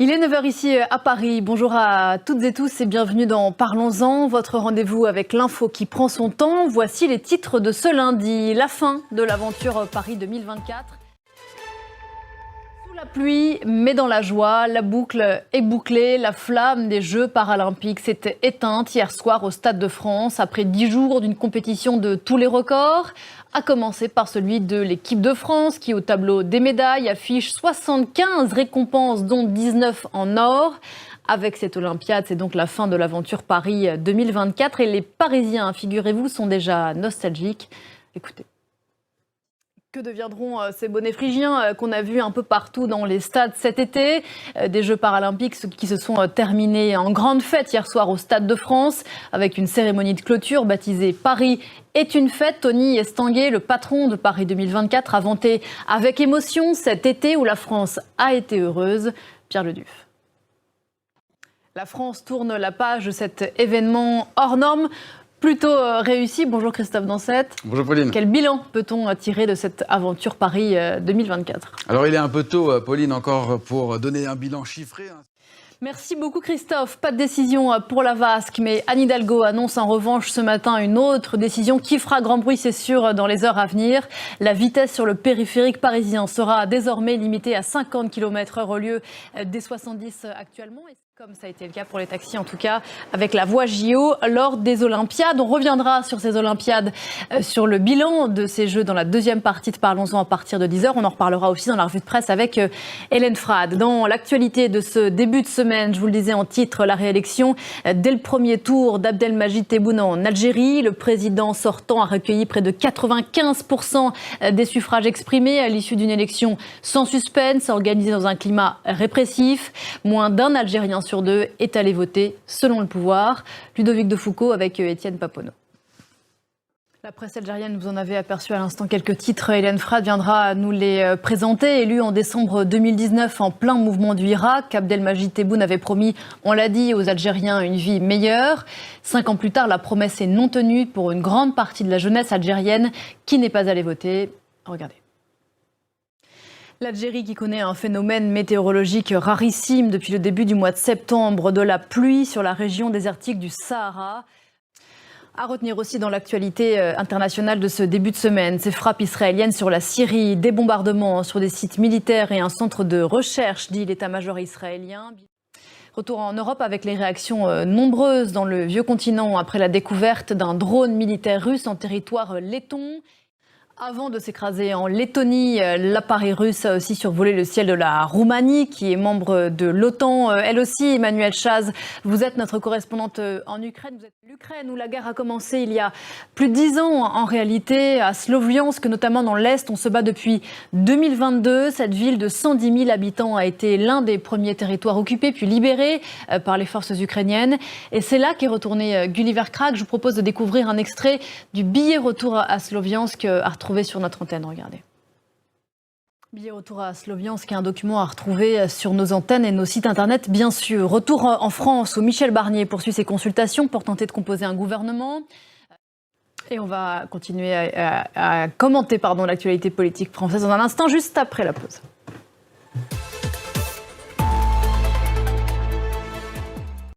Il est 9 h ici à Paris. Bonjour à toutes et tous et bienvenue dans Parlons-en, votre rendez-vous avec l'info qui prend son temps. Voici les titres de ce lundi. La fin de l'aventure Paris 2024. Sous la pluie, mais dans la joie, la boucle est bouclée. La flamme des Jeux paralympiques s'est éteinte hier soir au Stade de France après 10 jours d'une compétition de tous les records. À commencer par celui de l'équipe de France qui, au tableau des médailles, affiche 75 récompenses, dont 19 en or. Avec cette Olympiade, c'est donc la fin de l'aventure Paris 2024. Et les Parisiens, figurez-vous, sont déjà nostalgiques. Écoutez. Que deviendront ces bonnets phrygiens qu'on a vus un peu partout dans les stades cet été? Des Jeux paralympiques qui se sont terminés en grande fête hier soir au Stade de France avec une cérémonie de clôture baptisée Paris est une fête. Tony Estanguet, le patron de Paris 2024, a vanté avec émotion cet été où la France a été heureuse. Pierre Leduf. La France tourne la page de cet événement hors norme. Plutôt réussi. Bonjour Christophe Dansette. Bonjour Pauline. Quel bilan peut-on tirer de cette aventure Paris 2024 ? Alors il est un peu tôt, Pauline, encore pour donner un bilan chiffré. Merci beaucoup Christophe. Pas de décision pour la Vasque, mais Anne Hidalgo annonce en revanche ce matin une autre décision qui fera grand bruit, c'est sûr, dans les heures à venir. La vitesse sur le périphérique parisien sera désormais limitée à 50 km/h au lieu des 70 actuellement. Comme ça a été le cas pour les taxis, en tout cas, avec la voie JO lors des Olympiades. On reviendra sur ces Olympiades, sur le bilan de ces Jeux dans la deuxième partie de Parlons-en à partir de 10 h. On en reparlera aussi dans la revue de presse avec Hélène Frade. Dans l'actualité de ce début de semaine, je vous le disais en titre, la réélection dès le premier tour d'Abdelmajid Tebboune en Algérie. Le président sortant a recueilli près de 95% des suffrages exprimés à l'issue d'une élection sans suspense, organisée dans un climat répressif. Moins d'un Algérien sur deux est allé voter selon le pouvoir. Ludovic de Foucault avec Étienne Paponneau. La presse algérienne, vous en avez aperçu à l'instant quelques titres. Hélène Frade viendra nous les présenter. Élu en décembre 2019 en plein mouvement du Irak, Abdelmajid Tebboune avait promis, on l'a dit, aux Algériens une vie meilleure. 5 ans plus tard, la promesse est non tenue pour une grande partie de la jeunesse algérienne qui n'est pas allée voter. Regardez. L'Algérie qui connaît un phénomène météorologique rarissime depuis le début du mois de septembre, de la pluie sur la région désertique du Sahara. À retenir aussi dans l'actualité internationale de ce début de semaine, ces frappes israéliennes sur la Syrie, des bombardements sur des sites militaires et un centre de recherche, dit l'état-major israélien. Retour en Europe avec les réactions nombreuses dans le vieux continent après la découverte d'un drone militaire russe en territoire letton. Avant de s'écraser en Lettonie, l'appareil russe a aussi survolé le ciel de la Roumanie, qui est membre de l'OTAN. Elle aussi, Emmanuelle Chaz, vous êtes notre correspondante en Ukraine. Vous êtes l'Ukraine où la guerre a commencé il y a plus de 10 ans en réalité. À Sloviansk, notamment dans l'Est, on se bat depuis 2022. Cette ville de 110 000 habitants a été l'un des premiers territoires occupés puis libérés par les forces ukrainiennes. Et c'est là qu'est retourné Gulliver Krag. Je vous propose de découvrir un extrait du billet retour à Sloviansk à retrouver sur notre antenne, regardez. Billet retour à Sloviansk, un document à retrouver sur nos antennes et nos sites internet, bien sûr. Retour en France où Michel Barnier poursuit ses consultations pour tenter de composer un gouvernement. Et on va continuer à commenter l'actualité politique française dans un instant, juste après la pause.